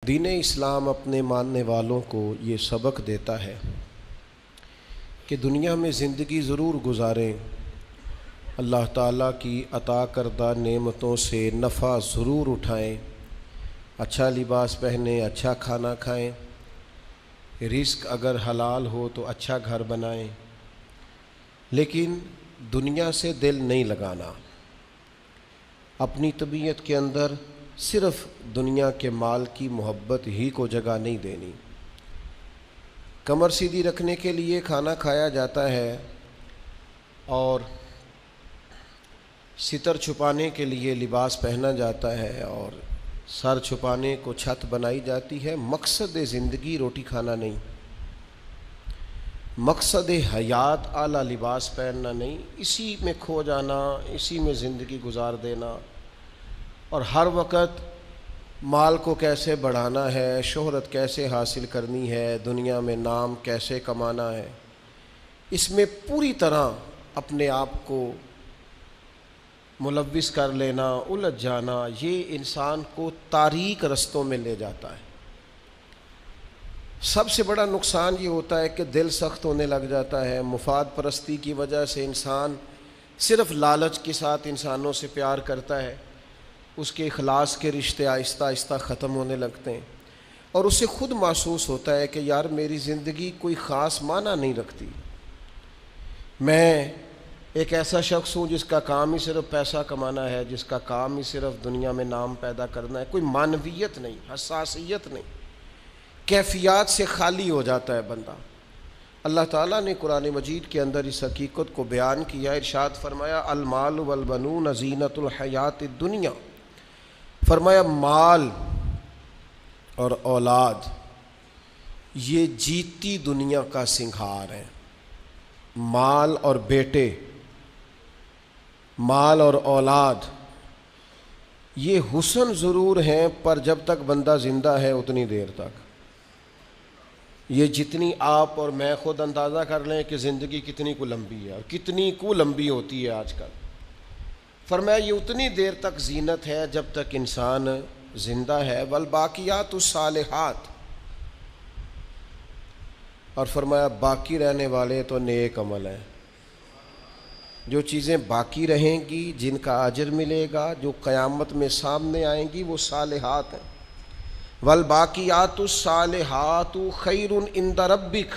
दीन इस्लाम अपने मानने वालों को ये सबक देता है कि दुनिया में ज़िंदगी ज़रूर गुजारें, अल्लाह ताला की अता करदा नेमतों से नफ़ा ज़रूर उठाएं, अच्छा लिबास पहने, अच्छा खाना खाएं, रिस्क अगर हलाल हो तो अच्छा घर बनाएं, लेकिन दुनिया से दिल नहीं लगाना। अपनी तबीयत के अंदर सिर्फ़ दुनिया के माल की मोहब्बत ही को जगह नहीं देनी। कमर सीधी रखने के लिए खाना खाया जाता है और सितर छुपाने के लिए लिबास पहना जाता है और सर छुपाने को छत बनाई जाती है। मकसद ज़िंदगी रोटी खाना नहीं, मकसद हयात आला लिबास पहनना नहीं, इसी में खो जाना, इसी में ज़िंदगी गुजार देना और हर वक्त माल को कैसे बढ़ाना है, शोहरत कैसे हासिल करनी है, दुनिया में नाम कैसे कमाना है, इसमें पूरी तरह अपने आप को मुलव्विस कर लेना, उलझ जाना, ये इंसान को तारीक रस्तों में ले जाता है। सबसे बड़ा नुकसान ये होता है कि दिल सख्त होने लग जाता है। मुफाद परस्ती की वजह से इंसान सिर्फ लालच के साथ इंसानों से प्यार करता है, उसके इखलास के रिश्ते आहिस्ता आहिस्ता ख़त्म होने लगते हैं और उसे ख़ुद महसूस होता है कि यार मेरी ज़िंदगी कोई ख़ास माना नहीं रखती। मैं एक ऐसा शख्स हूँ जिसका काम ही सिर्फ पैसा कमाना है, जिसका काम ही सिर्फ दुनिया में नाम पैदा करना है। कोई मानवियत नहीं, हसासियत नहीं, कैफियत से खाली हो जाता है बंदा। अल्लाह ताला ने कुरान मजीद के अंदर इस हकीकत को बयान किया। इरशाद फरमाया अल माल वल बनून ज़ीनतुल हयातिद दुनिया। फरमाया माल और औलाद ये जीती दुनिया का सिंगार है। माल और बेटे, माल और औलाद ये हुस्न ज़रूर हैं, पर जब तक बंदा ज़िंदा है उतनी देर तक। ये जितनी आप और मैं ख़ुद अंदाज़ा कर लें कि ज़िंदगी कितनी को लंबी है और कितनी को लंबी होती है आजकल। फरमाया ये उतनी देर तक जीनत है जब तक इंसान ज़िंदा है। वल बाकियातुस सालिहात, और फरमाया बाकी रहने वाले तो नेक अमल हैं। जो चीज़ें बाकी रहेंगी, जिनका अजर मिलेगा, जो क़यामत में सामने आएंगी, वो सालिहात हैं। वल बाकियातुस सालिहातु खैरुन इंद रब्बिक,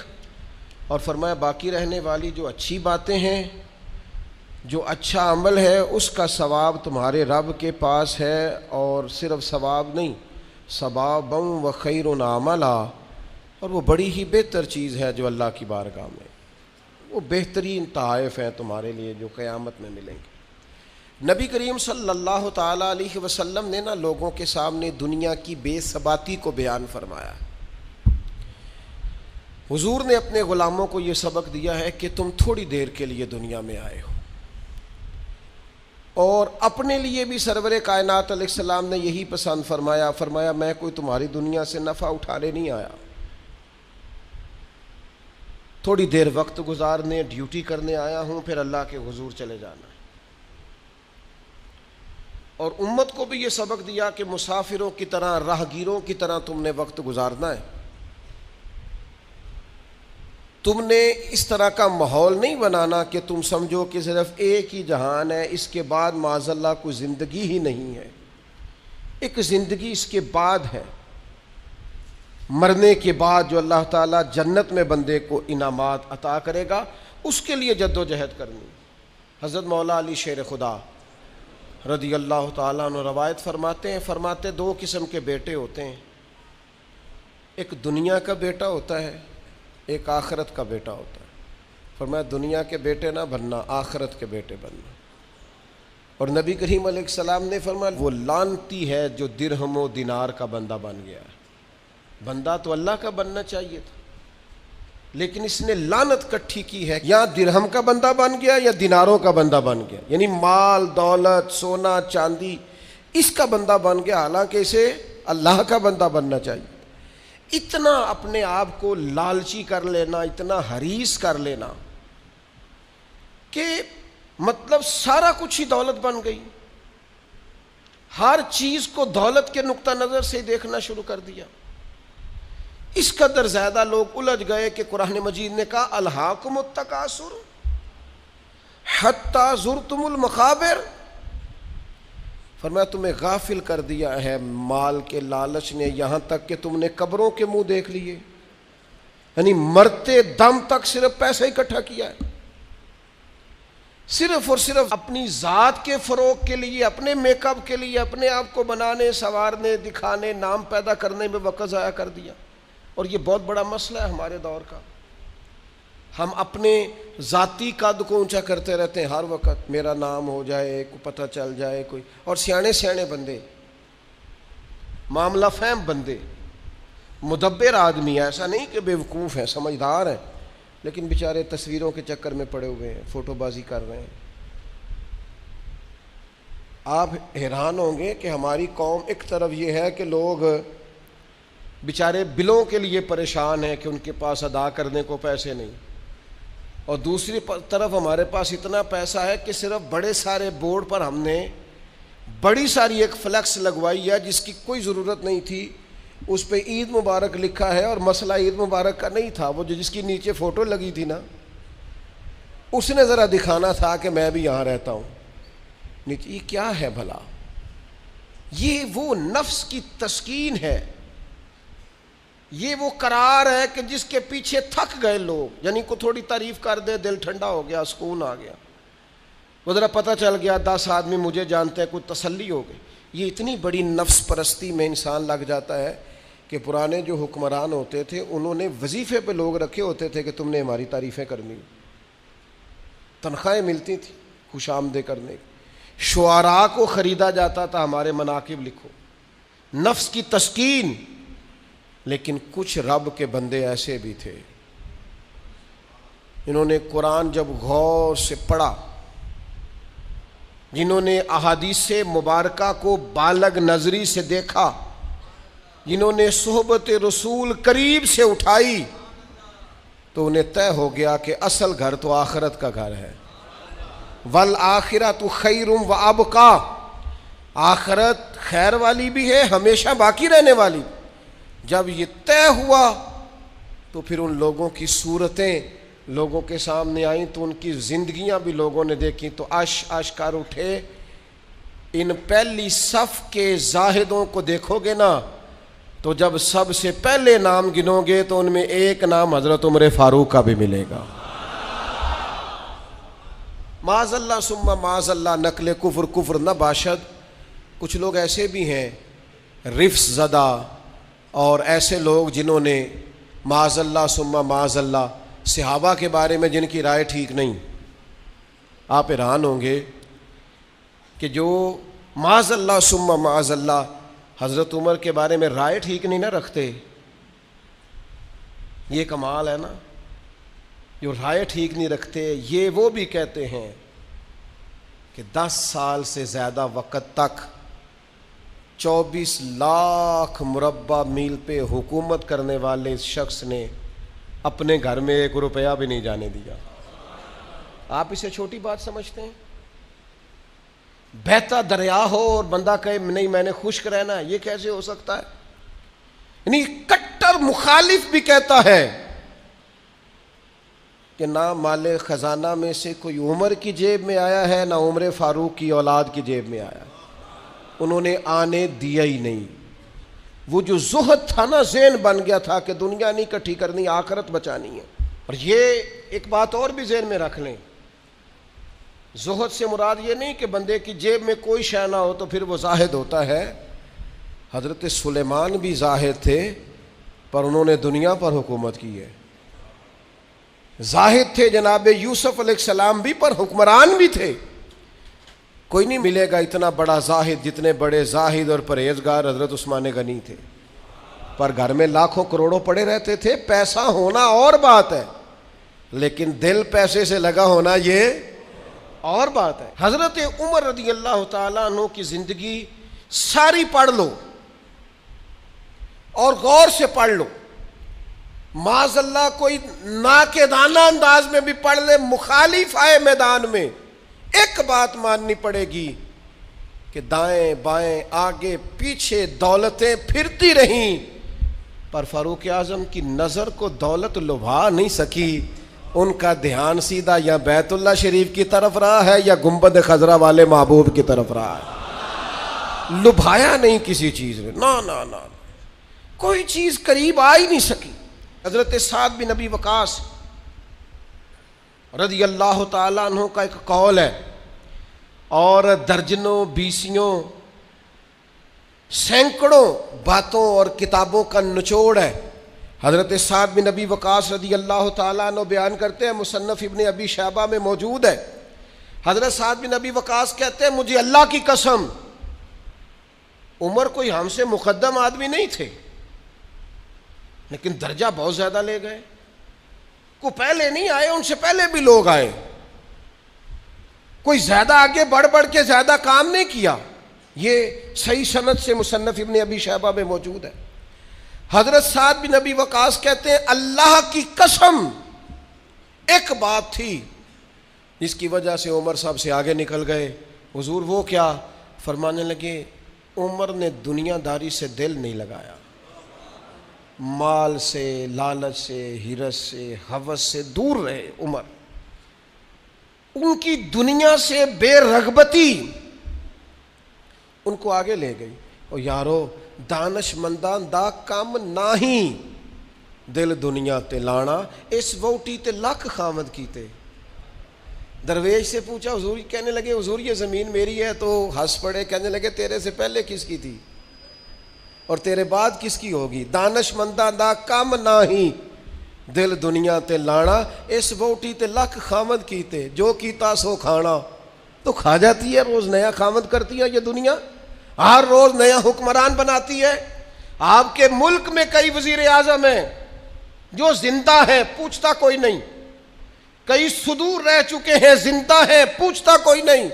और फरमाया बाकी रहने वाली जो अच्छी बातें हैं, जो अच्छा अमल है, उसका सवाब तुम्हारे रब के पास है। और सिर्फ सवाब नहीं, सवाबम व खैरुन अमला, और वो बड़ी ही बेहतर चीज़ है जो अल्लाह की बारगाह में, वो बेहतरीन तोहफ़ हैं तुम्हारे लिए जो क़यामत में मिलेंगे। नबी करीम सल्लल्लाहु ताला अलैहि वसल्लम ने ना लोगों के सामने दुनिया की बेसबाती को बयान फरमाया। हुजूर ने अपने ग़ुलामों को ये सबक दिया है कि तुम थोड़ी देर के लिए दुनिया में आए हो, और अपने लिए भी सरवर कायनात अलैहिस्सलाम ने यही पसंद फरमाया। फरमाया मैं कोई तुम्हारी दुनिया से नफ़ा उठाने नहीं आया, थोड़ी देर वक्त गुजारने, ड्यूटी करने आया हूँ, फिर अल्लाह के हुजूर चले जाना है। और उम्मत को भी ये सबक दिया कि मुसाफिरों की तरह, राहगीरों की तरह तुमने वक्त गुजारना है। तुमने इस तरह का माहौल नहीं बनाना कि तुम समझो कि सिर्फ एक ही जहान है, इसके बाद माज़अल्लाह कोई ज़िंदगी ही नहीं है। एक ज़िंदगी इसके बाद है, मरने के बाद जो अल्लाह ताला जन्नत में बंदे को इनामात अता करेगा, उसके लिए जद्दोजहद करनी। हज़रत मौला अली शेर खुदा रदी अल्लाह ताला अन्हु रवायत फरमाते हैं, फरमाते दो किस्म के बेटे होते हैं, एक दुनिया का बेटा होता है, एक आखिरत का बेटा होता है। फरमाया दुनिया के बेटे ना बनना, आखिरत के बेटे बनना। और नबी करीम अलैहिस्सलाम ने फरमाया वो लानती है जो दिरहम व दिनार का बंदा बन गया है। बंदा तो अल्लाह का बनना चाहिए था, लेकिन इसने लानत इकट्ठी की है, या दिरहम का बंदा बन गया या दिनारों का बंदा बन गया, यानी माल दौलत सोना चांदी इसका बंदा बन गया, हालांकि इसे अल्लाह का बंदा बनना चाहिए। इतना अपने आप को लालची कर लेना, इतना हरीस कर लेना कि मतलब सारा कुछ ही दौलत बन गई। हर चीज को दौलत के नुक्ता नजर से देखना शुरू कर दिया। इस कदर ज्यादा लोग उलझ गए कि कुरान मजीद ने कहा अल्हाकुमुत तकासुर हत्ता ज़ुरतुमुल मकाबिर, फरमाया तुम्हें गाफिल कर दिया है माल के लालच ने, यहां तक कि तुमने कब्रों के मुंह देख लिए। यानी मरते दम तक सिर्फ पैसा इकट्ठा किया है, सिर्फ और सिर्फ अपनी जात के फरोग के लिए, अपने मेकअप के लिए, अपने आप को बनाने संवारने दिखाने नाम पैदा करने में वक्त ज़ाया कर दिया। और ये बहुत बड़ा मसला है हमारे दौर का। हम अपने ज़ाती कद को ऊंचा करते रहते हैं हर वक्त, मेरा नाम हो जाए, को पता चल जाए कोई। और सियाने सियाने बंदे, मामला फहम बंदे, मुदब्बिर आदमी, ऐसा नहीं कि बेवकूफ़ हैं, समझदार हैं, लेकिन बेचारे तस्वीरों के चक्कर में पड़े हुए हैं, फ़ोटोबाजी कर रहे हैं। आप हैरान होंगे कि हमारी कौम एक तरफ ये है कि लोग बेचारे बिलों के लिए परेशान हैं कि उनके पास अदा करने को पैसे नहीं, और दूसरी तरफ हमारे पास इतना पैसा है कि सिर्फ बड़े सारे बोर्ड पर हमने बड़ी सारी एक फ्लैक्स लगवाई है जिसकी कोई ज़रूरत नहीं थी, उस पर ईद मुबारक लिखा है, और मसला ईद मुबारक का नहीं था, वो जो जिसकी नीचे फ़ोटो लगी थी ना, उसने ज़रा दिखाना था कि मैं भी यहाँ रहता हूँ नीचे। ये क्या है भला? ये वो नफ्स की तस्कीन है, ये वो करार है कि जिसके पीछे थक गए लोग। यानी को थोड़ी तारीफ कर दे, दिल ठंडा हो गया, सुकून आ गया, वो ज़रा पता चल गया 10 आदमी मुझे जानते हैं, कुछ तसल्ली हो गई। ये इतनी बड़ी नफ्स परस्ती में इंसान लग जाता है कि पुराने जो हुक्मरान होते थे उन्होंने वजीफे पे लोग रखे होते थे कि तुमने हमारी तारीफ़ें करनी, तनख्वाहें मिलती थी खुशामदे करने की, शुआरा को ख़रीदा जाता था हमारे मनाकिब लिखो, नफ्स की तस्कीन। लेकिन कुछ रब के बंदे ऐसे भी थे, इन्होंने कुरान जब गौर से पढ़ा, जिन्होंने अहादीसे मुबारका को बालग नजरी से देखा, जिन्होंने सोहबत रसूल करीब से उठाई, तो उन्हें तय हो गया कि असल घर तो आखिरत का घर है। वल आखिरतु खैरुम व अबका, आखिरत खैर वाली भी है, हमेशा बाकी रहने वाली। जब ये तय हुआ तो फिर उन लोगों की सूरतें लोगों के सामने आई, तो उनकी जिंदगियां भी लोगों ने देखी, तो आश कर उठे। इन पहली सफ के जाहिदों को देखोगे ना, तो जब सबसे पहले नाम गिनोगे तो उनमें एक नाम हजरत उमर फारूक का भी मिलेगा। माज़ल्ला सुम्मा माज़ल्ला नकले कुफ्र कुफ्र न बाशद। कुछ लोग ऐसे भी हैं रिफ्स ज़दा, और ऐसे लोग जिन्होंने माज़ल्ला सुम्मा माज़ल्ला सहाबा के बारे में जिनकी राय ठीक नहीं। आप हैरान होंगे कि जो माज़ल्ला सुम्मा माज़ल्ला हज़रत उमर के बारे में राय ठीक नहीं ना रखते, ये कमाल है ना। जो राय ठीक नहीं रखते, ये वो भी कहते हैं कि 10 साल से ज़्यादा वक़्त तक 24 लाख मुरब्बा मील पे हुकूमत करने वाले शख्स ने अपने घर में 1 रुपया भी नहीं जाने दिया। आप इसे छोटी बात समझते हैं? बहता दरिया हो और बंदा कहे नहीं मैंने खुश्क रहना है, ये कैसे हो सकता है? यानी कट्टर मुखालिफ भी कहता है कि ना माले खजाना में से कोई उमर की जेब में आया है, ना उमर फारूक की औलाद की जेब में आया, उन्होंने आने दिया ही नहीं। वो जो जुहद था ना, ज़हन बन गया था कि दुनिया नहीं इकट्ठी करनी, आखिरत बचानी है। और ये एक बात और भी ज़हन में रख लें, जुहद से मुराद ये नहीं कि बंदे की जेब में कोई शय ना हो तो फिर वो जाहिद होता है। हज़रत सुलेमान भी जाहिद थे, पर उन्होंने दुनिया पर हुकूमत की है। जाहिद थे जनाब यूसुफ अलैहिस्सलाम भी, पर हुक्मरान भी थे। कोई नहीं मिलेगा इतना बड़ा जाहिद जितने बड़े जाहिद और परहेजगार हज़रत उस्मान गनी थे, पर घर में लाखों करोड़ों पड़े रहते थे। पैसा होना और बात है, लेकिन दिल पैसे से लगा होना ये और बात है। हज़रत उमर रज़ियल्लाहु ताला अन्हु की ज़िंदगी सारी पढ़ लो और गौर से पढ़ लो। माज़ल्लाह कोई नाकेदाना अंदाज में भी पढ़ ले, मुखालिफ आए मैदान में, एक बात माननी पड़ेगी कि दाएं बाएं आगे पीछे दौलतें फिरती रहीं, पर फारूक आजम की नज़र को दौलत लुभा नहीं सकी। उनका ध्यान सीधा या बैतुल्ला शरीफ की तरफ रहा है या गुंबद खजरा वाले महबूब की तरफ रहा है। लुभाया नहीं किसी चीज में, ना ना ना, कोई चीज करीब आ ही नहीं सकी। हजरत साद बिन नबी वकास रज़ी अल्लाह ताला अन्हु का एक कौल है और दर्जनों बीसियों सैकड़ों बातों और किताबों का निचोड़ है। हज़रत साद बिन नबी वकास रज़ी अल्लाह ताला अन्हु बयान करते हैं, मुसन्नफ़ इब्न अबी शैबा में मौजूद है। हज़रत साद बिन नबी वकास कहते हैं, मुझे अल्लाह की कसम उमर कोई हमसे मुकद्दम आदमी नहीं थे, लेकिन दर्जा बहुत ज़्यादा ले गए। को पहले नहीं आए, उनसे पहले भी लोग आए, कोई ज़्यादा आगे बढ़ बढ़ के ज़्यादा काम नहीं किया। ये सही सनद से मुसन्नफ़ इब्न अबी शैबा में मौजूद है। हजरत साद बिन नबी वकास कहते हैं, अल्लाह की कसम एक बात थी जिसकी वजह से उमर साहब से आगे निकल गए। हुजूर वो क्या? फरमाने लगे, उमर ने दुनियादारी से दिल नहीं लगाया, माल से, लालच से, हिरस से, हवस से दूर रहे उमर। उनकी दुनिया से बेरगबती उनको आगे ले गई। और यारो दानशमंदां दा काम नाही दिल दुनिया ते लाना, इस वोटी ते लख खामद कीते। दरवेश से पूछा, हुजूर, कहने लगे हुजूर ये ज़मीन मेरी है, तो हंस पड़े, कहने लगे तेरे से पहले किसकी थी और तेरे बाद किसकी होगी? दानशमंदां दा काम नाही दिल दुनिया ते लाना, इस वोटी ते लख खामद कीते, जो कीता सो खाना। तो खा जाती है, रोज नया खामद करती है ये दुनिया, हर रोज नया हुक्मरान बनाती है। आपके मुल्क में कई वजीर आजम हैं जो जिंदा है, पूछता कोई नहीं, कई सुदूर रह चुके हैं, जिंदा है, पूछता कोई नहीं।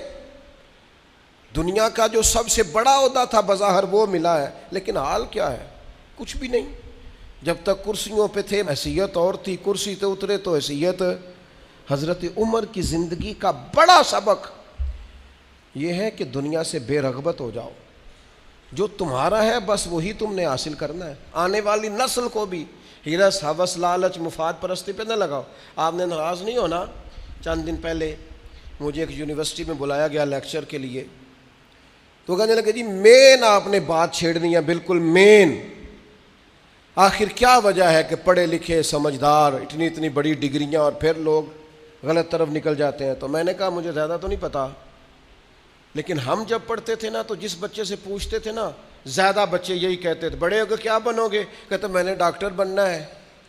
दुनिया का जो सबसे बड़ा ओहदा था बज़ाहिर वो मिला है, लेकिन हाल क्या है? कुछ भी नहीं। जब तक कुर्सियों पे थे हैसियत और थी, कुर्सी पे उतरे तो हैसियत। हजरत उमर की जिंदगी का बड़ा सबक यह है कि दुनिया से बेरगबत हो जाओ, जो तुम्हारा है बस वही तुमने हासिल करना है। आने वाली नस्ल को भी हिरस, हवस, लालच, मुफाद परस्ती पे न लगाओ। आपने नाराज़ नहीं होना, चंद दिन पहले मुझे एक यूनिवर्सिटी में बुलाया गया लेक्चर के लिए, तो कहने लगे जी मेन आपने बात छेड़नी है, बिल्कुल मेन। आखिर क्या वजह है कि पढ़े लिखे समझदार इतनी इतनी बड़ी डिग्रियां और फिर लोग गलत तरफ निकल जाते हैं? तो मैंने कहा मुझे ज़्यादा तो नहीं पता, लेकिन हम जब पढ़ते थे ना तो जिस बच्चे से पूछते थे ना, ज़्यादा बच्चे यही कहते थे, बड़े होकर क्या बनोगे? कहते मैंने डॉक्टर बनना है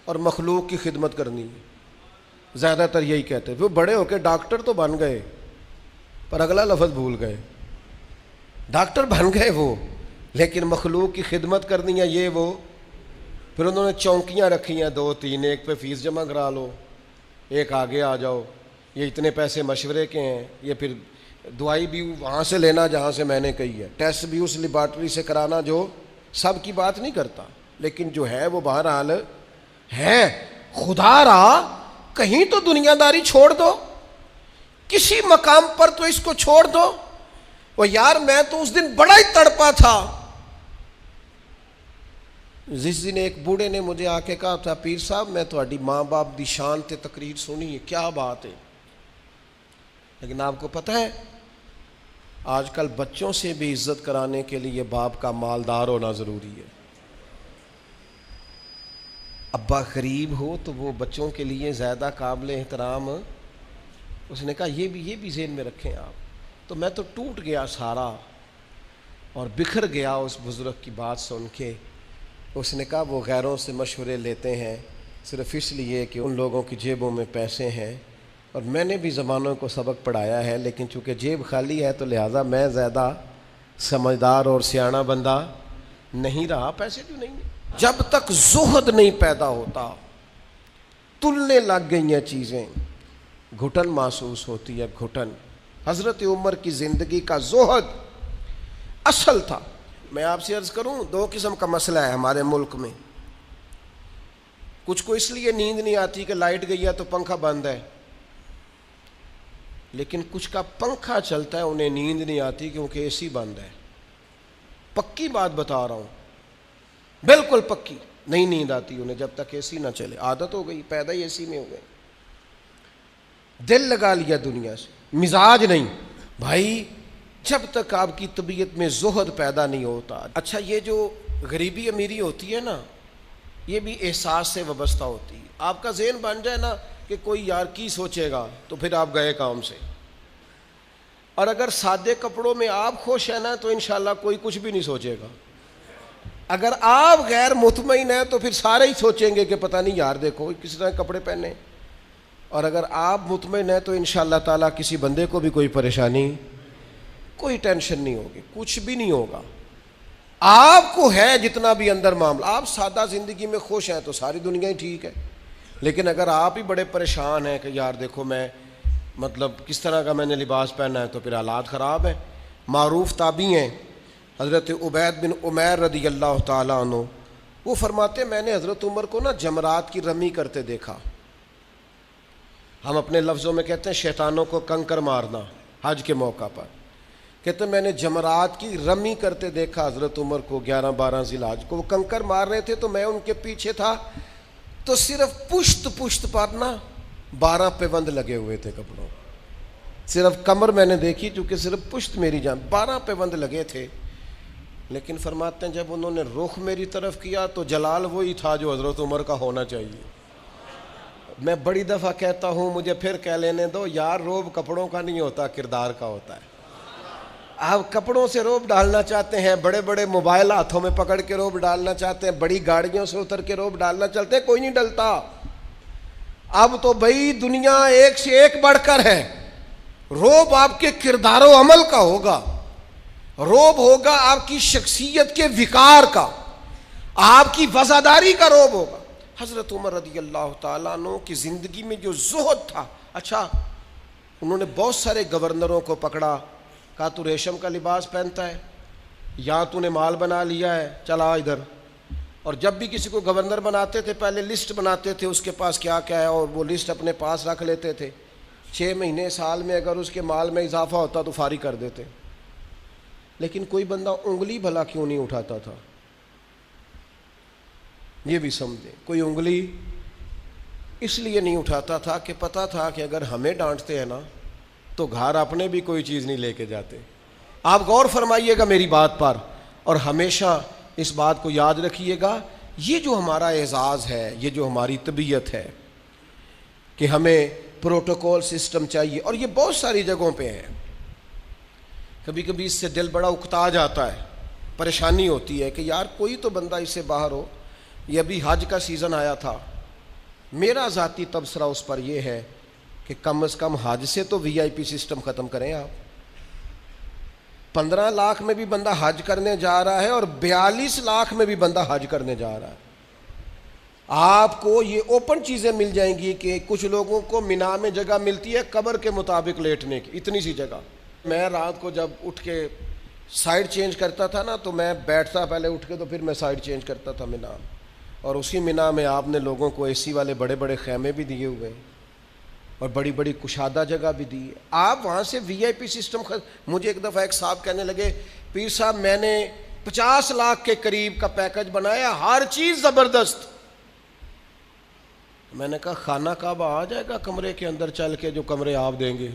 और मखलूक की खिदमत करनी है। ज़्यादातर यही कहते थे। वो बड़े होकर डॉक्टर तो बन गए, पर अगला लफ्ज़ भूल गए। डॉक्टर बन गए वो, लेकिन मखलूक की खिदमत करनी है ये वो। फिर उन्होंने चौंकियाँ रखी हैं 2-3, एक पे फीस जमा करा लो, एक आगे आ जाओ, ये इतने पैसे मशवरे के हैं, ये फिर दवाई भी वहाँ से लेना जहाँ से मैंने कही है, टेस्ट भी उस लेबॉर्ट्री से कराना जो सब की बात नहीं करता, लेकिन जो है वो बहरहाल है। खुदा रहा कहीं तो दुनियादारी छोड़ दो, किसी मकाम पर तो इसको छोड़ दो। और यार मैं तो उस दिन बड़ा ही तड़पा था जिस दिन एक बूढ़े ने मुझे आके कहा था, पीर साहब मैं थोड़ी माँ बाप की शान ते तकरीर सुनी है, क्या बात है। लेकिन आपको पता है आजकल बच्चों से भी इज्जत कराने के लिए बाप का मालदार होना ज़रूरी है। अब्बा गरीब हो तो वो बच्चों के लिए ज़्यादा काबिल एहतराम। उसने कहा ये भी ज़हन में रखें आप। तो मैं तो टूट गया सारा और बिखर गया उस बुज़ुर्ग की बात सुन के। उसने कहा वो गैरों से मशवरे लेते हैं सिर्फ़ इसलिए कि उन लोगों की जेबों में पैसे हैं, और मैंने भी ज़मानों को सबक पढ़ाया है, लेकिन चूँकि जेब खाली है तो लिहाजा मैं ज़्यादा समझदार और सियाना बंदा नहीं रहा। पैसे क्यों नहीं है? जब तक ज़ुहद नहीं पैदा होता, तुलने लग गई हैं चीज़ें, घुटन महसूस होती है, घुटन। हज़रत उमर की ज़िंदगी का ज़ुहद असल था। मैं आपसे अर्ज़ करूं, 2 किस्म का मसला है हमारे मुल्क में। कुछ को इसलिए नींद नहीं आती कि लाइट गई है तो पंखा बंद है, लेकिन कुछ का पंखा चलता है उन्हें नींद नहीं आती क्योंकि एसी बंद है। पक्की बात बता रहा हूँ, बिल्कुल पक्की, नहीं नींद आती उन्हें जब तक एसी ना चले। आदत हो गई, पैदा ही एसी में हो गए, दिल लगा लिया दुनिया से, मिजाज नहीं। भाई जब तक आपकी तबीयत में ज़ुहद पैदा नहीं होता। अच्छा, ये जो गरीबी अमीरी होती है ना, ये भी एहसास से वाबस्ता होती है। आपका ज़हन बन जाए ना कि कोई यार की सोचेगा, तो फिर आप गए काम से। और अगर सादे कपड़ों में आप खुश हैं ना, तो इंशाल्लाह कोई कुछ भी नहीं सोचेगा। अगर आप गैर मुतमईन हैं तो फिर सारे ही सोचेंगे कि पता नहीं यार देखो किस तरह कपड़े पहने। और अगर आप मुतमईन हैं तो इंशाल्लाह ताला किसी बंदे को भी कोई परेशानी, कोई टेंशन नहीं होगी, कुछ भी नहीं होगा। आपको है जितना भी अंदर मामला, आप सादा ज़िंदगी में खुश हैं तो सारी दुनिया ही ठीक है। लेकिन अगर आप ही बड़े परेशान हैं कि यार देखो मैं मतलब किस तरह का मैंने लिबास पहना है, तो फिर हालात ख़राब है। मारूफ ताबी हैं हज़रत उबैद बिन उमैर रदी अल्लाह ताला अन्हु, वो फरमाते मैंने हज़रत उमर को ना जमरात की रमी करते देखा। हम अपने लफ्ज़ों में कहते हैं शैतानों को कंकर मारना, हज के मौका पर। कहते मैंने जमरात की रमी करते देखा हज़रत उमर को 11-12 ज़िलहज को। वो कंकर मार रहे थे तो मैं उनके पीछे था, तो सिर्फ पुश्त पर ना 12 पेबंद लगे हुए थे कपड़ों। सिर्फ कमर मैंने देखी क्योंकि सिर्फ पुश्त मेरी जान, 12 पेबंद लगे थे। लेकिन फरमाते हैं जब उन्होंने रुख मेरी तरफ किया तो जलाल वही था जो हज़रत उमर का होना चाहिए। मैं बड़ी दफ़ा कहता हूँ, मुझे फिर कह लेने दो यार, रोब कपड़ों का नहीं होता, किरदार का होता है। आप कपड़ों से रोब डालना चाहते हैं, बड़े बड़े मोबाइल हाथों में पकड़ के रोब डालना चाहते हैं, बड़ी गाड़ियों से उतर के रोब डालना चलते हैं, कोई नहीं डलता। अब तो भाई दुनिया एक से एक बढ़कर है। रोब आपके किरदारो अमल का होगा, रोब होगा आपकी शख्सियत के विकार का, आपकी वफादारी का रोब होगा। हज़रत उमर रज़ी अल्लाह ताला अन्हु की ज़िंदगी में जो ज़ुहद था, अच्छा उन्होंने बहुत सारे गवर्नरों को पकड़ा, कहा तू रेशम का लिबास पहनता है या तूने माल बना लिया है, चला इधर। और जब भी किसी को गवर्नर बनाते थे पहले लिस्ट बनाते थे उसके पास क्या क्या है, और वो लिस्ट अपने पास रख लेते थे। 6 महीने साल में अगर उसके माल में इजाफा होता तो फारिग कर देते। लेकिन कोई बंदा उंगली भला क्यों नहीं उठाता था, ये भी समझे। कोई उंगली इसलिए नहीं उठाता था कि पता था कि अगर हमें डांटते हैं ना तो घर अपने भी कोई चीज़ नहीं लेके जाते। आप गौर फरमाइएगा मेरी बात पर, और हमेशा इस बात को याद रखिएगा, ये जो हमारा एजाज़ है, ये जो हमारी तबीयत है कि हमें प्रोटोकॉल सिस्टम चाहिए, और ये बहुत सारी जगहों पे है। कभी कभी इससे दिल बड़ा उकता जाता है, परेशानी होती है कि यार कोई तो बंदा इससे बाहर हो। ये अभी हज का सीज़न आया था, मेरा ज़ाती तबसरा उस पर यह है कि कम से कम हज से तो VIP सिस्टम ख़त्म करें आप। 15 लाख में भी बंदा हज करने जा रहा है और 42 लाख में भी बंदा हज करने जा रहा है। आपको ये ओपन चीज़ें मिल जाएंगी कि कुछ लोगों को मिना में जगह मिलती है कब्र के मुताबिक लेटने की, इतनी सी जगह। मैं रात को जब उठ के साइड चेंज करता था ना, तो मैं बैठता पहले उठ के, तो फिर मैं साइड चेंज करता था मिना। और उसी मिना में आपने लोगों को AC वाले बड़े बड़े खैमे भी दिए हुए हैं और बड़ी बड़ी कुशादा जगह भी दी है। आप वहाँ से VIP सिस्टम मुझे एक दफ़ा एक साहब कहने लगे, पीर साहब मैंने 50 लाख के करीब का पैकेज बनाया, हर चीज़ ज़बरदस्त। मैंने कहा खाना काबा आ जाएगा कमरे के अंदर चल के, जो कमरे आप देंगे?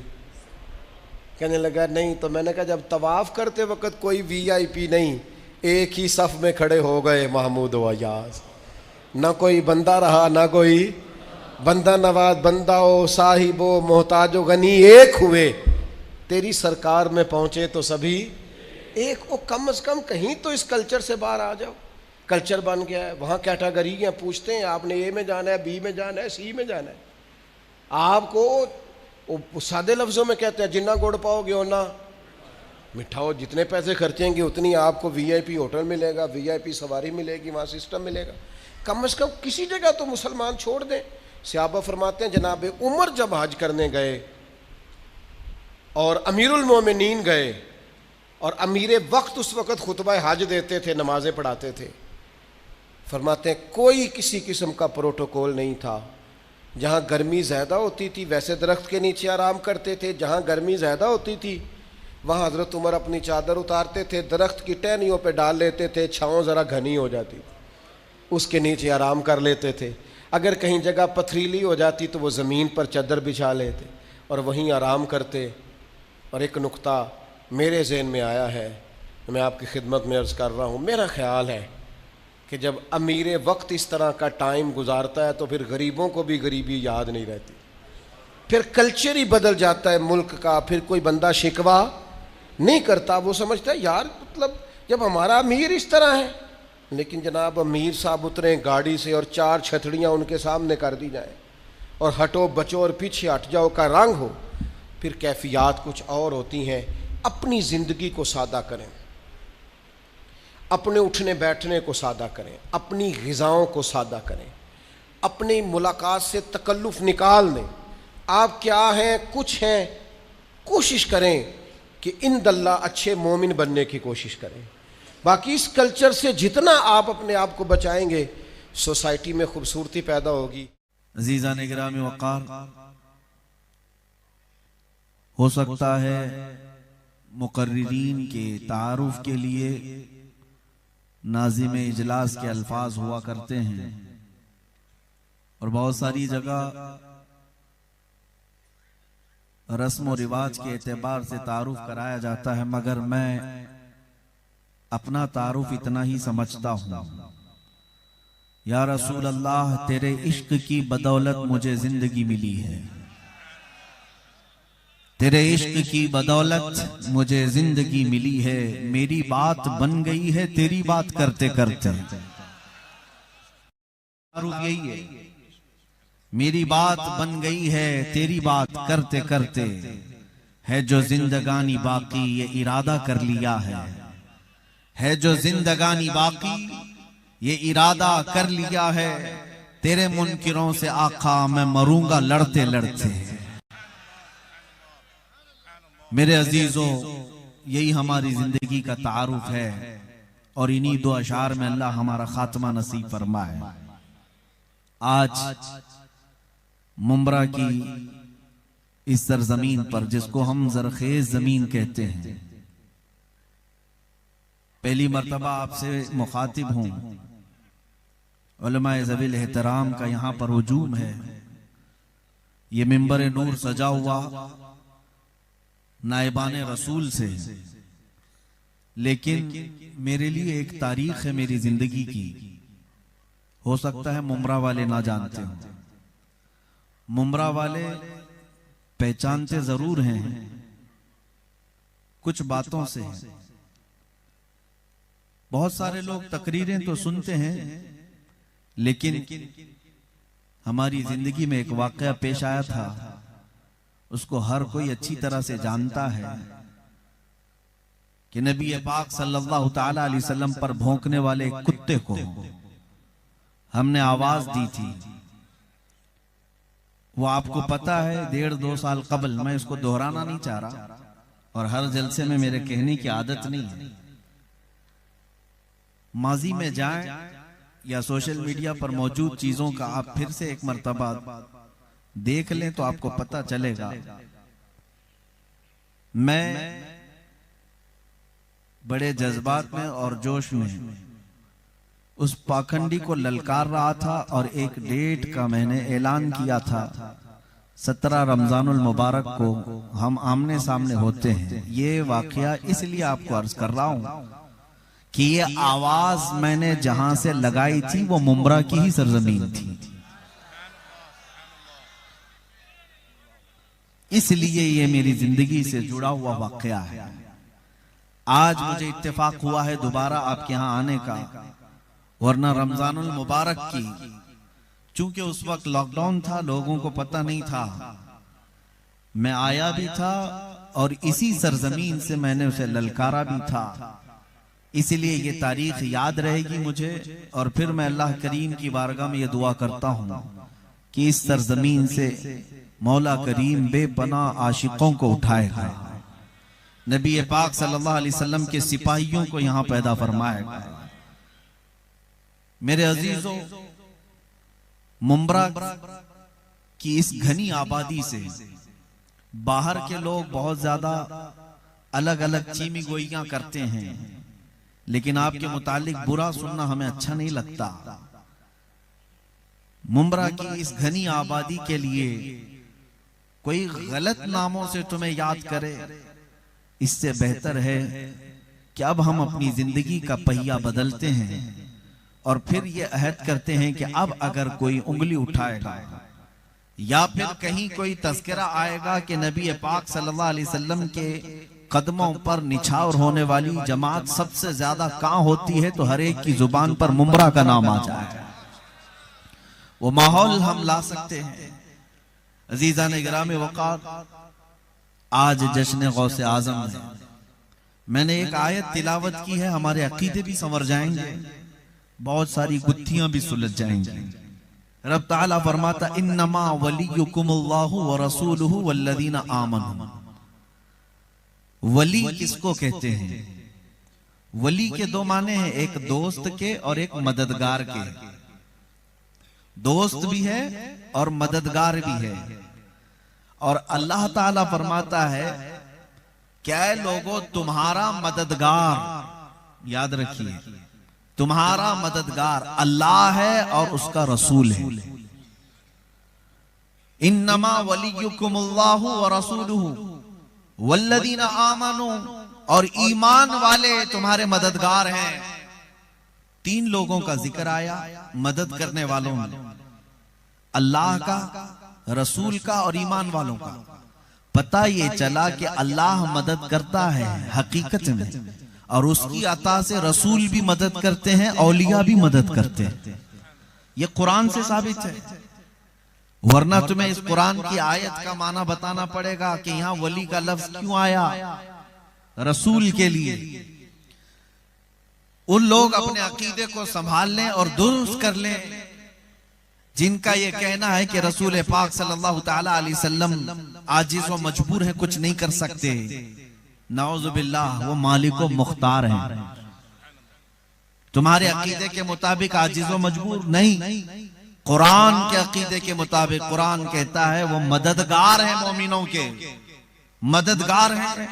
कहने लगा नहीं। तो मैंने कहा जब तवाफ़ करते वक्त कोई VIP नहीं, एक ही सफ़ में खड़े हो गए महमूद व अयाज, ना कोई बंदा रहा ना कोई बंदा नवाज, बंदा हो साहिबो मोहताजो गनी एक हुए, तेरी सरकार में पहुँचे तो सभी एक। ओ कम से कम कहीं तो इस कल्चर से बाहर आ जाओ। कल्चर बन गया है, वहाँ कैटेगरी हैं, पूछते हैं आपने A में जाना है, B में जाना है, C में जाना है। आपको सादे लफ्ज़ों में कहते हैं जितना गुड़ पाओगे उतना मिठा हो, जितने पैसे खर्चेंगे उतनी आपको VIP होटल मिलेगा, VIP सवारी मिलेगी, वहाँ सिस्टम मिलेगा। कम से कम किसी जगह तो मुसलमान छोड़ दें। सहाबा फरमाते हैं जनाब उमर जब हज करने गए और अमीरुल मोमिनीन गए, और अमीर वक्त उस वक्त खुतबा हज देते थे, नमाजें पढ़ाते थे, फरमाते हैं कोई किसी किस्म का प्रोटोकॉल नहीं था। जहाँ गर्मी ज़्यादा होती थी वैसे दरख्त के नीचे आराम करते थे, जहाँ गर्मी ज़्यादा होती थी वहाँ हज़रत उमर अपनी चादर उतारते थे, दरख्त की टहनियों पे डाल लेते थे, छाँव ज़रा घनी हो जाती, उसके नीचे आराम कर लेते थे। अगर कहीं जगह पथरीली हो जाती तो वो ज़मीन पर चादर बिछा लेते और वहीं आराम करते। और एक नुक्ता मेरे ज़हन में आया है, मैं आपकी खिदमत में अर्ज़ कर रहा हूँ, मेरा ख्याल है कि जब अमीर वक्त इस तरह का टाइम गुजारता है तो फिर गरीबों को भी गरीबी याद नहीं रहती, फिर कल्चर ही बदल जाता है मुल्क का, फिर कोई बंदा शिकवा नहीं करता, वो समझता है यार मतलब जब हमारा अमीर इस तरह है। लेकिन जनाब अमीर साहब उतरे गाड़ी से और 4 छतड़ियाँ उनके सामने कर दी जाएँ और हटो बचो और पीछे हट जाओ का रंग हो, फिर कैफियत कुछ और होती हैं। अपनी ज़िंदगी को सादा करें, अपने उठने बैठने को सादा करें, अपनी ग़िज़ाओं को सादा करें, अपनी मुलाकात से तकल्लुफ़ निकाल दें। आप क्या हैं, कुछ हैं, कोशिश करें कि इंदल्लाह अच्छे मोमिन बनने की कोशिश करें। बाकी इस कल्चर से जितना आप अपने आप को बचाएंगे सोसाइटी में खूबसूरती पैदा होगी। अज़ीज़ान गिरामी वक़ार, हो सकता है मुक़र्रिरीन के तारुफ़ के लिए नाज़िम इजलास के अल्फाज हुआ करते हैं और बहुत सारी जगह रस्म और रिवाज के एतबार से तारुफ कराया जाता है, मगर मैं अपना तारुफ इतना ही समझता हूँ, या रसूल अल्लाह तेरे इश्क की बदौलत मुझे जिंदगी मिली है, तेरे इश्क की बदौलत मुझे जिंदगी मिली है, मेरी बात बन गई है तेरी बात करते करते। तारुफ यही है, मेरी बात बन गई है तेरी बात करते करते, है जो जिंदगानी बाकी ये इरादा कर लिया है जो जिंदगानी बाकी ये इरादा कर लिया है, तेरे मुनकिरों से आका मैं मरूंगा लड़ते लड़ते। मेरे अजीजों, यही हमारी जिंदगी का तारुफ है और इन्हीं 2 अशार में अल्लाह हमारा खात्मा नसीब फरमाए। आज मुंब्रा की इस सरजमीन पर, जिसको हम जरखेज जमीन कहते हैं, पहली मर्तबा आपसे मुखातिब हूं। उलमाए ज़वील एहतराम का यहां पर हुजूम है। ये मिंबर नूर सजा हुआ नायबान रसूल से, लेकिन मेरे लिए एक तारीख है मेरी जिंदगी की। हो सकता है मुंब्रा वाले ना जानते हो, मुंब्रा वाले पहचानते जरूर हैं कुछ बातों से। बहुत सारे लोग तकरीरें तो सुनते हैं, लेकिन हमारी जिंदगी में एक वाकया पेश आया था, उसको हर कोई अच्छी तरह से जानता है कि नबी पाक सल्लल्लाहु ताला अलैहि वसल्लम पर भौंकने वाले कुत्ते को हमने आवाज दी थी। वो आपको पता है 1.5-2 साल कबल, मैं इसको दोहराना नहीं चाह रहा और हर जलसे में मेरे कहने की आदत नहीं है। माजी में जाएं या सोशल मीडिया पर मौजूद चीजों का आप फिर से एक मर्तबा देख लें तो आपको पता चलेगा। मैं बड़े जज्बात में और जोश में उस पाखंडी को ललकार रहा था और एक डेट का मैंने ऐलान किया था, 17 रमजानुल मुबारक को हम आमने सामने होते हैं। ये वाकया इसलिए आपको अर्ज कर रहा हूं कि ये आवाज मैंने जहां से लगाई थी वो मुंब्रा की ही सरजमीन थी, इसलिए ये मेरी जिंदगी से जुड़ा हुआ वाकया है। आज मुझे इत्तेफाक हुआ है दोबारा आपके यहां आने का, वरना रमजानुल मुबारक की, चूंकि उस वक्त लॉकडाउन था, लोगों को पता नहीं था, मैं आया भी था और इसी सरजमीन से मैंने उसे ललकारा भी था। इसलिए ये तारीख याद रहेगी मुझे। और फिर मैं अल्लाह करीम की बारगाह में ये दुआ करता हूँ कि इस सरजमीन से मौला करीम बेपनाह आशिकों को उठाएगा, नबी पाक सल्लल्लाहु अलैहि वसल्लम के सिपाहियों को यहाँ पैदा फरमाएगा। मेरे अजीजों, मुंब्रा कि इस घनी आबादी से बाहर के लोग बहुत ज्यादा अलग अलग चीमी गोइयां करते हैं, लेकिन आपके मुतालिक बुरा सुनना हमें अच्छा नहीं लगता। मुंब्रा की इस घनी आबादी के लिए कोई गलत नामों से तुम्हें याद करे, इससे बेहतर है कि अब हम अपनी जिंदगी का पहिया बदलते हैं और फिर ये अहद करते हैं कि अब अगर कोई उंगली उठाएगा या फिर कहीं कोई तज़किरा आएगा कि नबी पाक सल्लल्लाहु अलैहि वसल्लम के कदमों पर निछावर होने वाली जमात सबसे ज्यादा कहां होती है, तो हर एक की जुबान पर मुंब्रा का नाम आ जाए। वो माहौल हम ला सकते हैं। अजीज़ान गिरामी वक़ार, आज जश्न गौसे आज़म में मैंने एक आयत तिलावत की है, हमारे अकीदे भी संवर जाएंगे, बहुत सारी गुत्थियां भी सुलझ जाएंगी। रब ताला फरमाता इन्नमा वलियुकुमुल्लाहु व रसूलुहु वल्लज़ीना आमनू। वली किसको कहते हैं? वली के दो माने हैं, एक दोस्त के और एक मददगार के। दोस्त भी है और मददगार भी है। और अल्लाह ताला फरमाता है क्या लोगों, तुम्हारा मददगार, याद रखिए, तुम्हारा मददगार अल्लाह है और उसका रसूल है। इन्नमा वलियुकुमुल्लाहु व रसूलुहु वल्लज़ीना आमनू, और ईमान वाले तुम्हारे मददगार हैं। तीन लोगों का जिक्र आया मदद करने वालों में, अल्लाह का, रसूल का और ईमान वालों का। पता ये चला कि अल्लाह मदद करता है हकीकत में, और उसकी अता से रसूल भी मदद करते हैं, औलिया भी मदद करते हैं। ये कुरान से साबित है, वरना तुम्हें इस कुरान की आयत का माना बताना पड़ेगा कि यहां वली का लफ्ज क्यों आया रसूल के लिए। उन लोग अपने अकीदे को संभाल लें और दुरुस्त कर लें जिनका यह कहना है कि रसूल पाक सल्लल्लाहु ताला अलैहि वसल्लम आजिज व मजबूर हैं, कुछ नहीं कर सकते। नाउजुबिल्लाह, वो मालिक व मुख्तार हैं। तुम्हारे अकीदे के मुताबिक आजिज व मजबूर नहीं, कुरान के अकीदे के मुताबिक कुरान कहता है वो मददगार हैं, मोमिनों के मददगार हैं।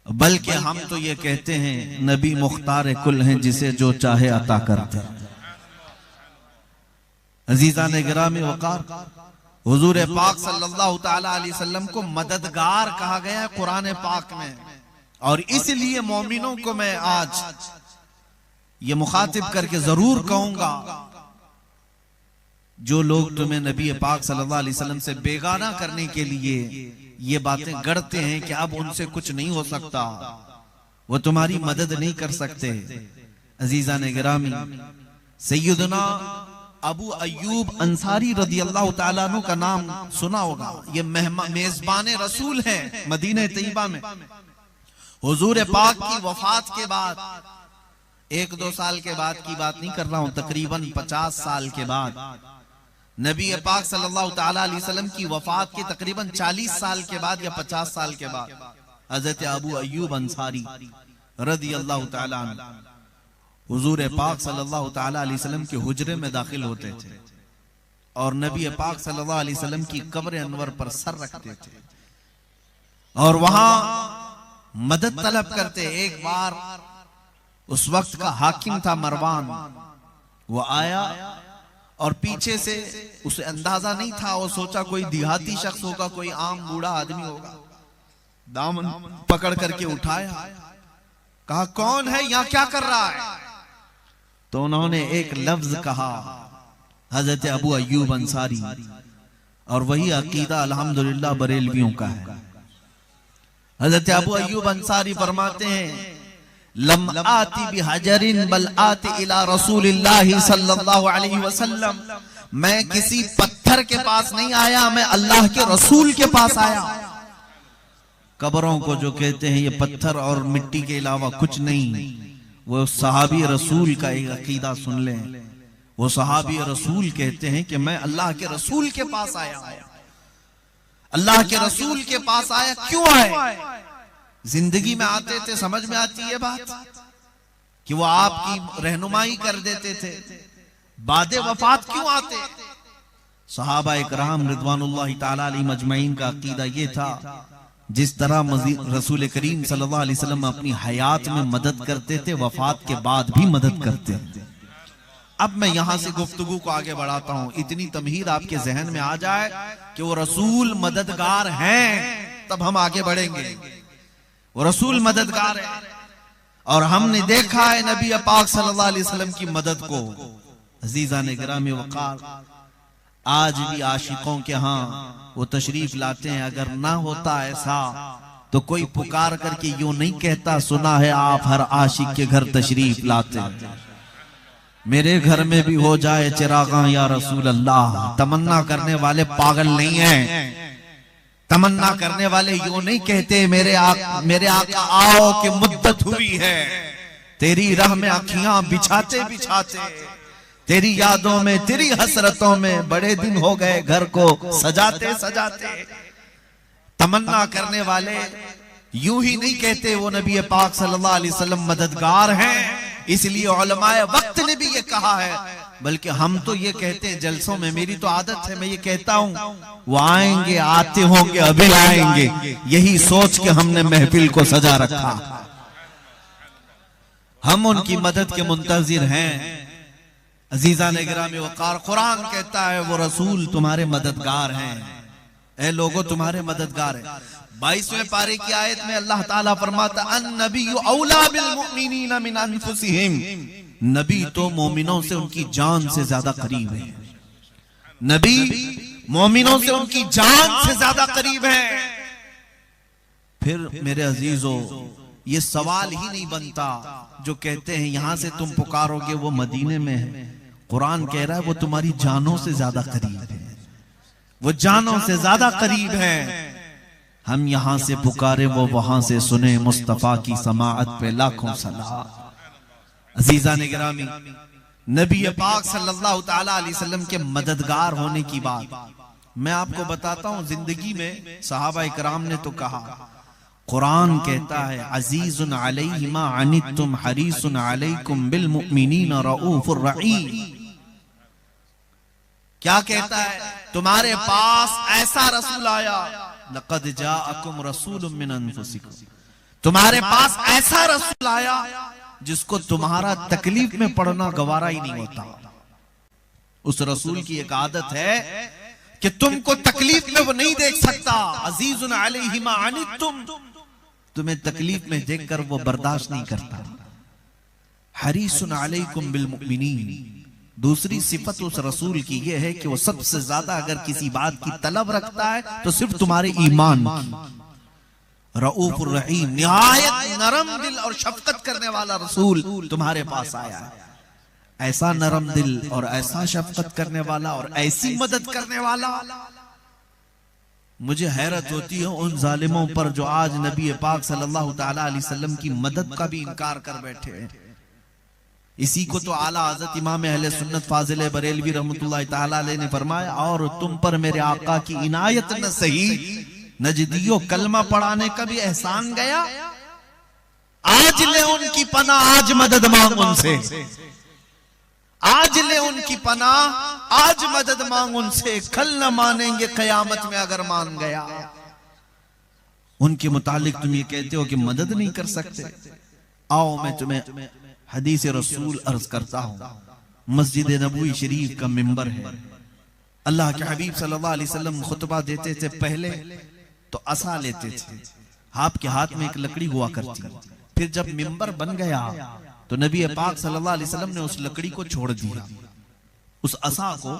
बल्कि हम तो ये कहते हैं नबी मुख्तार कुल हैं, जिसे जो चाहे अता करते हैं। अजीज़ान गिरामी वक़ार, हुजूर पाक सल्लल्लाहु ताला अलैहि वसल्लम को मददगार कहा गया है कुरान पाक में। और इसलिए मोमिनों को मैं आज ये मुखातिब करके जरूर कहूंगा, जो लोग तुम्हें नबी पाक सल्लल्लाहु अलैहि वसल्लम से बेगाना करने के लिए ये बातें गढ़ते हैं कि अब उनसे कुछ नहीं हो सकता, वो तुम्हारी मदद नहीं कर सकते। अजीज़ान गिरामी, सैयदना अबू अय्यूब अंसारी रदियल्लाहु ताला अन्हु का नाम सुना होगा। ये मेजबान रसूल हैं मदीना तैयबा में। हुजूर पाक की वफात के बाद, 1-2 साल के बाद की बात नहीं कर रहा हूं, तकरीबन 50 साल के बाद, नबी पाक सल्लल्लाहु ताला अलैहि वसल्लम की वफात के तकरीबन 40 साल के बाद या 50 साल के बाद हजरत अबू अय्यूब अंसारी रदियल्लाहु ताला अन्हु हुजूर पाक सल्लल्लाहु ताला अलैहि वसल्लम के हुजरे में दाखिल होते थे और नबी पाक सल्लल्लाहु अलैहि वसल्लम की कब्र अनवर पर सर रखते थे और वहां मदद तलब करते। एक बार उस वक्त का हाकिम था मरवान, वो आया और पीछे से उसे अंदाजा नहीं था, वो सोचा कोई देहाती शख्स होगा, कोई आम बूढ़ा आदमी होगा। दामन पकड़ करके उठाया, कहा कौन है, यहां क्या कर रहा है? तो उन्होंने एक लफ्ज कहा, हजरत अबू अय्यूब अंसारी, और वही अकीदा अल्हम्दुलिल्लाह बरेलवियों का है। हजरत अबू अय्यूब अंसारी फरमाते हैं, लम आती बिहजरिन बल आती इला रसूलिल्लाहि सल्लल्लाहु अलैहि वसल्लम, मैं किसी पत्थर के पास नहीं आया, मैं अल्लाह के रसूल के पास आया। कब्रों को जो कहते हैं ये पत्थर और मिट्टी के अलावा कुछ नहीं, वो सहाबी रसूल का एक अकीदा सुन लें। वो सहाबी रसूल कहते हैं कि मैं अल्लाह के रसूल के पास आया। अल्लाह के रसूल के पास आया, क्यों आए? जिंदगी में आते थे, समझ में आती है बात कि वो आपकी रहनुमाई कर देते थे। बादे वफात क्यों आते? सहाबा इकराम रिदवानुल्लाहि ताला अलैहिम अजमईन का अकीदा ये था, जिस तरह रसूल करीम सल्लल्लाहु अलैहि वसल्लम अपनी हयात में मदद करते थे, वफात के बाद भी मदद करते थे। अब मैं यहां से गुफ्तगू को आगे बढ़ाता हूं, इतनी तमहीद आपके जहन में आ जाए कि वो रसूल मददगार हैं, तब हम आगे बढ़ेंगे। वो रसूल मददगार है और हमने देखा है नबी पाक सल्लल्लाहु अलैहि वसल्लम की मदद को। अजीज़ान गिरामी वक़ार, आज भी आशिकों के यहाँ वो तशरीफ लाते हैं। अगर ना होता ऐसा तो कोई पुकार करके यूं नहीं कहता, सुना है आप हर आशिक के घर तशरीफ लाते हैं, मेरे घर में भी हो जाए चिरागा या रसूल अल्लाह। तमन्ना करने वाले पागल नहीं हैं, तमन्ना करने वाले यूं नहीं कहते मेरे आका आओ कि मुद्दत हुई है, तेरी राह में आँखियां बिछाते बिछाते, तेरी यादों में तेरी हसरतों में बड़े दिन हो गए घर को सजाते सजाते। तमन्ना करने वाले यूं ही नहीं कहते वो नबी पाक सल्लल्लाहु अलैहि वसल्लम मददगार हैं, इसलिए उलमाए वक्त ने भी ये कहा है। बल्कि हम तो ये कहते हैं जलसों में, मेरी तो आदत है, मैं ये कहता हूं वो आएंगे, आते होंगे, अभी आएंगे, यही सोच के हमने महफिल को सजा रखा। हम उनकी मदद के मुंतजिर हैं। अजीज़ान गिरामी वक़ार, कुरान कहता है वो रसूल तुम्हारे मददगार हैं, ऐ लोगों तुम्हारे मददगार हैं। 22वें पारे की आयत में अल्लाह ताला फरमाता अन्नबिय्यु औला बिल मुमिनीना मिन अनफुसिहिम, नबी तो मोमिनों से उनकी जान से ज्यादा करीब है। नबी मोमिनों से उनकी जान से ज्यादा करीब है। फिर मेरे अजीजों, ये सवाल ही नहीं बनता जो कहते हैं यहां से तुम पुकारोगे वो मदीने में है। कुरान कह रहा है वो तुम्हारी जानों से ज्यादा करीब है, वो जानों से ज्यादा करीब है। हम यहां से पुकारे वो वहां से सुने, मुस्तफा की समाअत पे लाखों सलाम। अजीज़ान गिरामी, नबी पाक सल्लल्लाहु ताला अलैहि वसल्लम के मददगार होने की बात मैं आपको बताता हूं। जिंदगी में सहाबा इकराम ने तो कहा, कुरान कहता है अजीजुन अलैहि मा अनितुम हरीसुन अलैकुम बिल मुमिनीना रऊफुर रहीम। क्या कहता है? तुम्हारे पास ऐसा रसूल आया, लक़द जाअकुम रसूलुम मिन अनफुसिकुम, तुम्हारे पास ऐसा रसूल आया जिसको तुम्हारा तकलीफ में पड़ना गवारा ही नहीं होता। उस रसूल की एक आदत है कि तुमको तकलीफ में वो नहीं देख सकता। अजीजुन अलैहि मा अनितुम, तुम्हें तकलीफ में देखकर वो बर्दाश्त नहीं करता। हरीसुन अलैकुम बिल मुमिनीन, दूसरी सिफत उस रसूल की यह है कि वो सबसे ज्यादा अगर किसी बात की तलब रखता है तो सिर्फ तुम्हारे ईमान की। रऊफुर रहीम, निहायत नरम दिल और शफकत करने वाला रसूल तुम्हारे पास आया है। ऐसा नरम दिल और ऐसा शफकत करने वाला और ऐसी मदद करने वाला। मुझे हैरत होती है उन जालिमों पर जो आज नबी पाक सल्लल्लाहु ताला अलैहि वसल्लम की मदद का भी इनकार कर बैठे हैं। इसी को तो आला हज़रत इमाम अहले सुन्नत फाजिल बरेलवी रहमतुल्लाह ताला अलैह ने फरमाया, और तुम पर मेरे आका की इनायत न सही, नजदियो कलमा पढ़ाने का भी एहसान गया। आज ले उनकी पनाह, आज मदद मांग उनसे, आज ले उनकी पनाह, आज मदद मांग उनसे। कल न मानेंगे कयामत में अगर मान गया। उनके मुतालिक तुम ये कहते हो कि मदद नहीं कर सकते। आओ मैं तुम्हें हदीस रसूल अर्ज करता हूं। मस्जिद नबवी शरीफ का मिंबर है। अल्लाह के हबीब सल्लल्लाहु अलैहि वसल्लम खुतबा देते थे, पहले तो असा लेते थे, आपके हाथ में एक लकड़ी हुआ करती। फिर जब मिंबर बन गया तो नबी पाक सल्लल्लाहु अलैहि वसल्लम ने उस लकड़ी को छोड़ दिया, उस असा को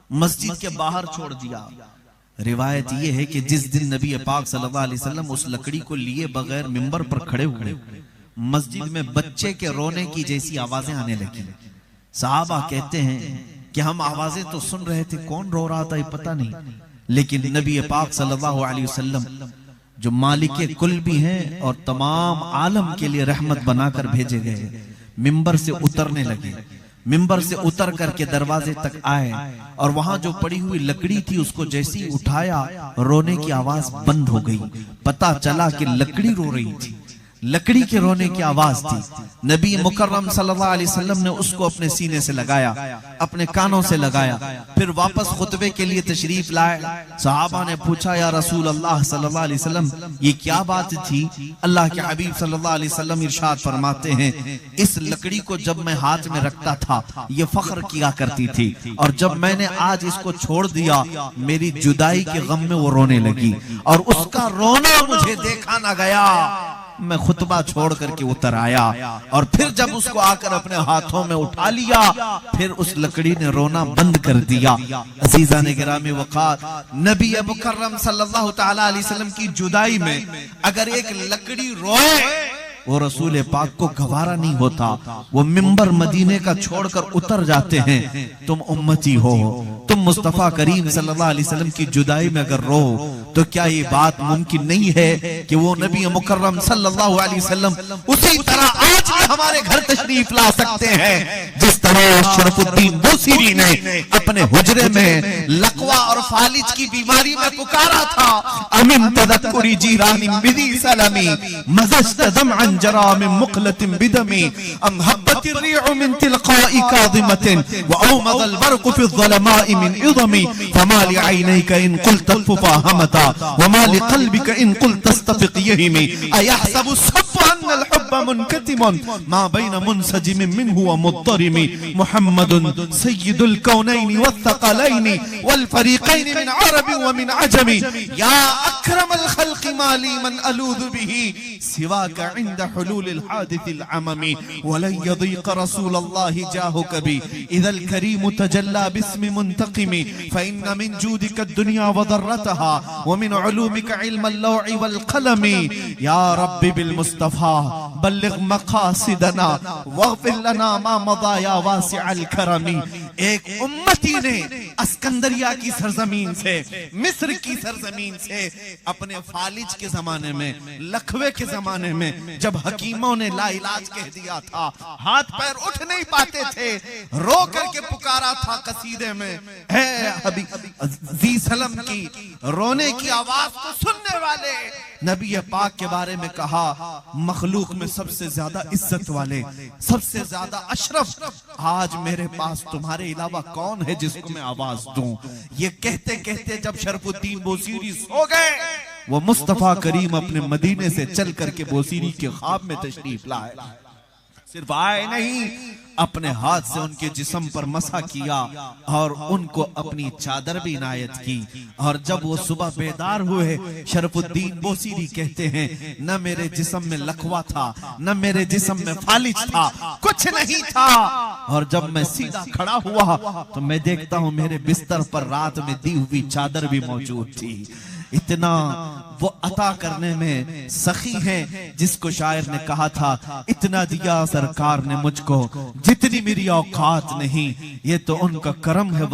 मस्जिद के बाहर छोड़ दिया। रिवायत यह है कि जिस दिन नबी पाक सल्लल्लाहु अलैहि वसल्लम उस लकड़ी को लिए बगैर मिंबर पर खड़े हुए, मस्जिद में बच्चे के रोने की जैसी आवाजें आने लगी। सहाबा कहते हैं कि हम आवाजें तो सुन रहे थे, कौन रो रहा था ये पता नहीं, लेकिन नबी पाक सल्लल्लाहु अलैहि वसल्लम जो मालिक कुल भी हैं और तमाम आलम के लिए रहमत बनाकर भेजे गए, मिंबर से उतरने लगे। मिंबर से उतर करके दरवाजे तक आए और वहां जो पड़ी हुई लकड़ी थी उसको जैसे ही उठाया, रोने की आवाज बंद हो गई। पता चला कि लकड़ी रो रही थी। लकड़ी के रोने की आवाज थी। नबी मुकर्रम सल्लल्लाहु अलैहि वसल्लम ने उसको अपने सीने से लगाया, अपने कानों से लगाया, फिर वापस खुतबे के लिए तशरीफ लाए। सहाबा ने पूछा, या रसूल अल्लाह सल्लल्लाहु अलैहि वसल्लम, ये क्या बात थी? अल्लाह के हबीब सल्लल्लाहु अलैहि वसल्लम इरशाद फरमाते हैं, इस लकड़ी को जब मैं हाथ में रखता था ये फख्र किया करती थी, और जब मैंने आज इसको छोड़ दिया मेरी जुदाई के गम में वो रोने लगी, और उसका रोना मुझे देखा ना गया। मैं खुतबा छोड़ करके उतर आया, और फिर जब उसको आकर अपने हाथों में उठा लिया, फिर उस लकड़ी ने रोना बंद कर दिया। अजीजा ने गिरामी वक़ार, नबी मुकर्रम सल्लल्लाहु तआला अलैहि वसल्लम की जुदाई में अगर एक लकड़ी रोए, वो रसूल पाक को गवारा नहीं होता। वो मिंबर मदीने का छोड़कर उतर जाते हैं। तुम उम्मती हो, तुम मुस्तफा करीम सल्लल्लाहु अलैहि वसल्लम की जुदाई में अगर रो, तो क्या ये बात मुमकिन नहीं है कि वो नबी मुकर्रम सल्लल्लाहु अलैहि वसल्लम उसी तरह आज भी हमारे घर तशरीफ ला सकते हैं, जिस तरह शरफुद्दीन बूसीरी ने अपने हुजरे में लकवा और फालिज की बीमारी में पुकारा था, अमिन तदक्कुरी जीरानी बिदी सलामी मज़स्त दमअन जरा मिन मुक़लतिन बिदमी अम हब्बति रिउ मिन तिलक़ाई काज़िमतिन व औमदल बरक़ु फ़ि ज़लमाइ मिन इज़मी फमा लिअयनैका इन क़ुल्त फ़ाहमता व मा लिक़ल्बिका इन क़ुल्त तस्तफ़िक़ यहिमी अयहसबु सब्बु अन्नल हुब्ब मुनकतिमुन मा बैन मुनसजिमिन मिन्हु व मुद्दरिमी मुहम्मदुन सय्यिदुल कौनैनि वत्थक़लैनि वल फ़रीक़ैनि मिन अरबि व मिन अजमी या अक्रमल ख़ल्क़ि माली मन अलूज़ु बिही सिवाका इंद हुलूलिल हादिसिल अममी वलन यदीक़ रसूलल्लाहि जाहुक बी इज़ल करीम तजल्ला बिस्मि मुंतक़िमी फ़इन्न मिन जूदिका दुनिया व दर्रतहा व मिन उलूमिका इल्मल लौहि वल क़लमी या रब्बी बिल मुस्तफ़ा बल्लिग़ मक़ासिदना वग़फ़िर लना मा मज़ा या वासिअल करमी। एक उम्मती ने अस्कंदरिया की सरजमीन से, मिस्र की सरजमीन से, अपने फालिज के जमाने में, लखवे के जमाने में, जब हकीमों ने लाइलाज कह दिया था, हाथ पैर उठ नहीं पाते थे, रो करके पुकारा था कसीदे में, है अजी सलम की रोने की आवाज को सुनने वाले नबी पाक के बारे में कहा, मखलूक में सबसे ज्यादा इज्जत वाले, सबसे ज्यादा अशरफ, आज मेरे पास तुम्हारे अलावा कौन है जिसको मैं आवाज दूं। ये कहते कहते जब शरफुद्दीन बूसीरी सो गए, वो मुस्तफा करीम अपने मदीने से चल करके बूसीरी के ख्वाब में तशरीफ लाए। सिर्फ आए नहीं, अपने हाथ से उनके जिस्म पर मसा किया और उनको अपनी चादर भी इनायत की। और जब वो सुबह बेदार हुए, शरफुद्दीन बूसीरी कहते हैं, न मेरे जिस्म में लकवा था, न मेरे जिस्म में फालिज था, कुछ नहीं था। और जब मैं सीधा खड़ा हुआ तो मैं देखता हूं मेरे बिस्तर पर रात में दी हुई चादर भी मौजूद थी। इतना वो अता करने में सखी हैं, जिसको शायर ने कहा था, इतना दिया सरकार ने मुझको जितनी मेरी औकात नहीं, ये तो उनका करम है।